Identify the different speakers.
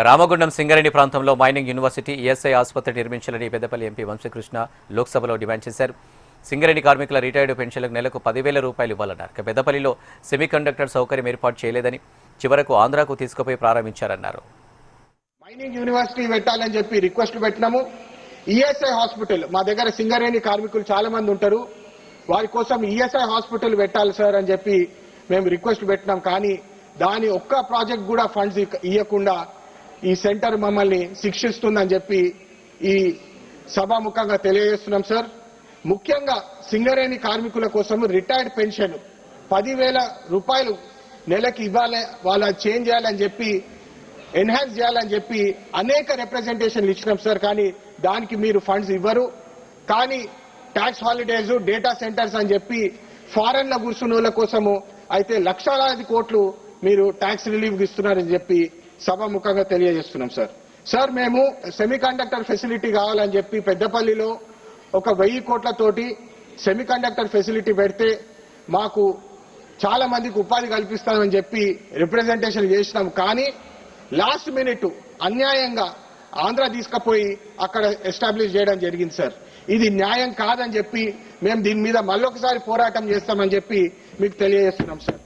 Speaker 1: రామగుండం సింగరేణి ప్రాంతంలో mining university ESI ఆసుపత్రి నిర్మించాలని పెద్దపల్లి ఎంపీ వంశీకృష్ణ లోక్సభలో డిమాండ్ చేశారు. సింగరేణి కార్మికుల రిటైర్డ్ పెన్షన్లకు నెలకు 10,000 రూపాయలు ఇవ్వాలన్నారు. పెద్దపల్లిలో సెమీకండక్టర్ సౌకర్యం ఏర్పాటు చేయలేదని చివరకు ఆంధ్రాకు తీసుకుపోయి ప్రారంభించారన్నారు.
Speaker 2: మైనింగ్ యూనివర్సిటీ పెట్టాలని చెప్పి రిక్వెస్ట్ పెట్టినాము. ఈఎస్ఐ హాస్పిటల్ మా దగ్గర సింగరేణి కార్మికులు చాలా మంది ఉంటారు, వారి కోసం ఈఎస్ఐ హాస్పిటల్ పెట్టాలి సార్ అని చెప్పి మేము రిక్వెస్ట్ పెట్టినాం. కానీ దాని ఒక్క ప్రాజెక్ట్ కూడా ఫండ్స్ ఇవ్వకుండా ఈ సెంటర్ మమ్మల్ని శిక్షిస్తుందని చెప్పి ఈ సభాముఖంగా తెలియజేస్తున్నాం సార్. ముఖ్యంగా సింగరేణి కార్మికుల కోసం రిటైర్డ్ పెన్షన్ 10,000 రూపాయలు నెలకి ఇవ్వాలి, వాళ్ళ చేంజ్ చేయాలని చెప్పి ఎన్హాన్స్ చేయాలని చెప్పి అనేక రిప్రజెంటేషన్లు ఇచ్చినాం సార్. కానీ దానికి మీరు ఫండ్స్ ఇవ్వరు. కానీ ట్యాక్స్ హాలిడేస్, డేటా సెంటర్స్ అని చెప్పి ఫారెన్ లో కూర్చున్న వాళ్ళ కోసము అయితే లక్షలాది కోట్లు మీరు ట్యాక్స్ రిలీఫ్ ఇస్తున్నారని చెప్పి సభాముఖంగా తెలియజేస్తున్నాం సార్. సార్ మేము సెమీకండక్టర్ ఫెసిలిటీ కావాలని చెప్పి పెద్దపల్లిలో 1,000 కోట్లతోటి సెమీకండక్టర్ ఫెసిలిటీ పెడితే మాకు చాలా మందికి ఉపాధి కల్పిస్తామని చెప్పి రిప్రజెంటేషన్ చేసినాం. కానీ లాస్ట్ మినిట్ అన్యాయంగా ఆంధ్ర తీసుకుపోయి అక్కడ ఎస్టాబ్లిష్ చేయడం జరిగింది సార్. ఇది న్యాయం కాదని చెప్పి మేము దీని మీద మళ్ళొకసారి పోరాటం చేస్తామని చెప్పి మీకు తెలియజేస్తున్నాం సార్.